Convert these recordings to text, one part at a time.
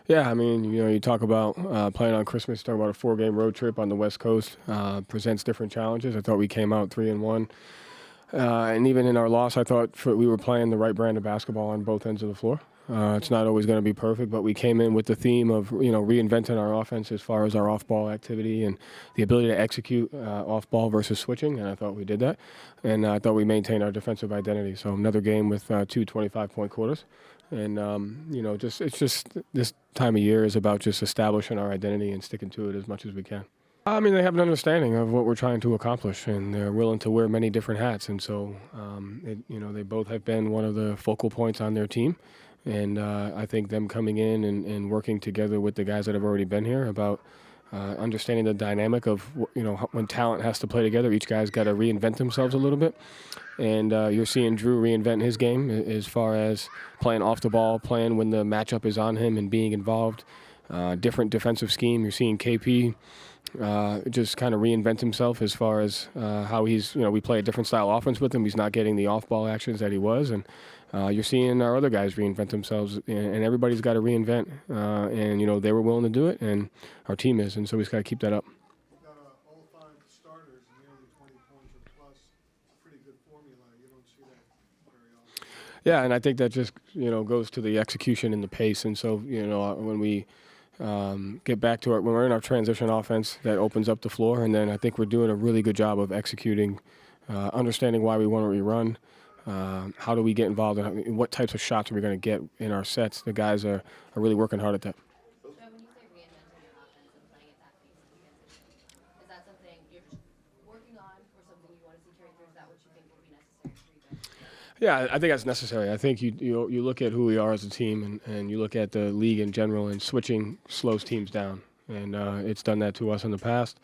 Yeah, I mean, you talk about playing on Christmas, talk about a 4-game road trip on the West Coast, presents different challenges. I thought we came out 3-1. And even in our loss, I thought we were playing the right brand of basketball on both ends of the floor. It's not always going to be perfect, but we came in with the theme of reinventing our offense as far as our off-ball activity and the ability to execute off-ball versus switching, and I thought we did that. And I thought we maintained our defensive identity. So another game with two 25-point quarters. And it's just this time of year is about just establishing our identity and sticking to it as much as we can. I mean, they have an understanding of what we're trying to accomplish, and they're willing to wear many different hats. And so, they both have been one of the focal points on their team. And I think them coming in and working together with the guys that have already been here about understanding the dynamic of, when talent has to play together, each guy's got to reinvent themselves a little bit. And you're seeing Jrue reinvent his game as far as playing off the ball, playing when the matchup is on him and being involved. Different defensive scheme. You're seeing KP just kind of reinvent himself as far as how he's, we play a different style offense with him. He's not getting the off-ball actions that he was. And you're seeing our other guys reinvent themselves. And everybody's got to reinvent. And, they were willing to do it, and our team is. And so we just got to keep that up. Got all five starters, nearly 20 points or plus. It's a pretty good formula. You don't see that very often. Yeah, and I think that just, goes to the execution and the pace. And so, when we get back to when we're in our transition offense, that opens up the floor. And then I think we're doing a really good job of executing, understanding why we want to rerun. How do we get involved in what types of shots are we going to get in our sets? The guys are really working hard at that. So when you say reinventing your offense and playing at that pace and transition, is that something you're just working on or something you want to see carry through? Is that what you think will be necessary for you guys? Yeah, I think that's necessary. I think you look at who we are as a team, and you look at the league in general, and switching slows teams down. And it's done that to us in the past.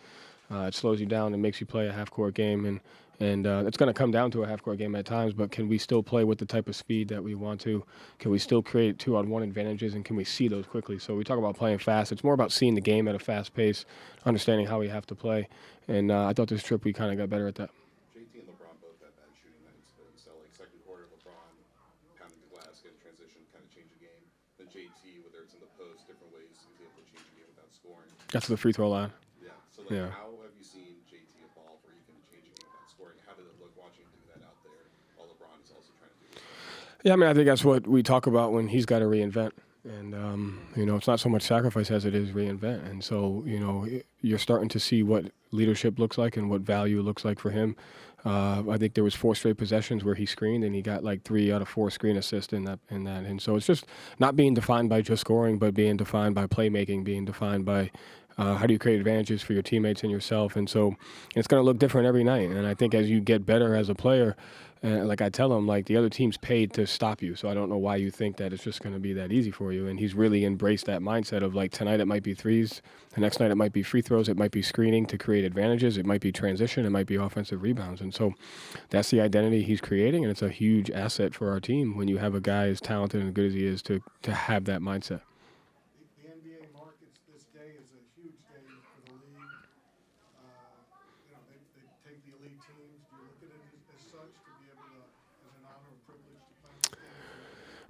It slows you down and makes you play a half-court game, and it's going to come down to a half-court game at times, but can we still play with the type of speed that we want to? Can we still create 2-on-1 advantages, and can we see those quickly? So we talk about playing fast. It's more about seeing the game at a fast pace, understanding how we have to play, and I thought this trip we kind of got better at that. JT and LeBron both had bad shooting nights, but you saw like second quarter LeBron pounding the glass, get a transition, kind of change the game. Then JT, whether it's in the post, different ways, he was able to change the game without scoring. Got to the free throw line. Yeah. So Yeah. how have you seen JT evolve where he can change a game without scoring? How did it look watching him do that out there while LeBron is also trying to do it? Yeah, I mean, I think that's what we talk about when he's got to reinvent. And, it's not so much sacrifice as it is reinvent. And so, you're starting to see what leadership looks like and what value looks like for him. I think there was 4 straight possessions where he screened, and he got like 3 out of 4 screen assists in that. And so it's just not being defined by just scoring, but being defined by playmaking, being defined by how do you create advantages for your teammates and yourself. And so it's going to look different every night. And I think as you get better as a player, like I tell him, like the other team's paid to stop you. So I don't know why you think that it's just going to be that easy for you. And he's really embraced that mindset of like tonight it might be threes, the next night it might be free throws, it might be screening to create advantages, it might be transition, it might be offensive rebounds. And so that's the identity he's creating, and it's a huge asset for our team when you have a guy as talented and good as he is to have that mindset. The NBA markets this day is a huge day for the league. They take the elite teams. Do you look at it as such to be able to, as an honor and privilege to play in this game?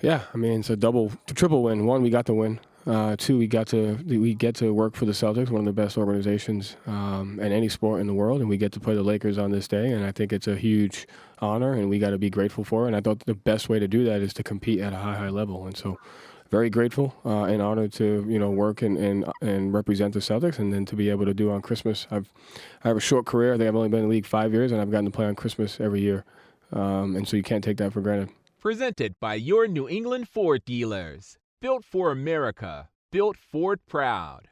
Yeah, I mean it's a triple win. 1, we got the win. 2, we get to work for the Celtics, one of the best organizations in any sport in the world, and we get to play the Lakers on this day. And I think it's a huge honor, and we got to be grateful for it. And I thought the best way to do that is to compete at a high level. And so, very grateful and honored to work and represent the Celtics, and then to be able to do on Christmas. I have a short career. I think I've only been in the league 5 years, and I've gotten to play on Christmas every year. And so you can't take that for granted. Presented by your New England Ford dealers. Built for America. Built Ford proud.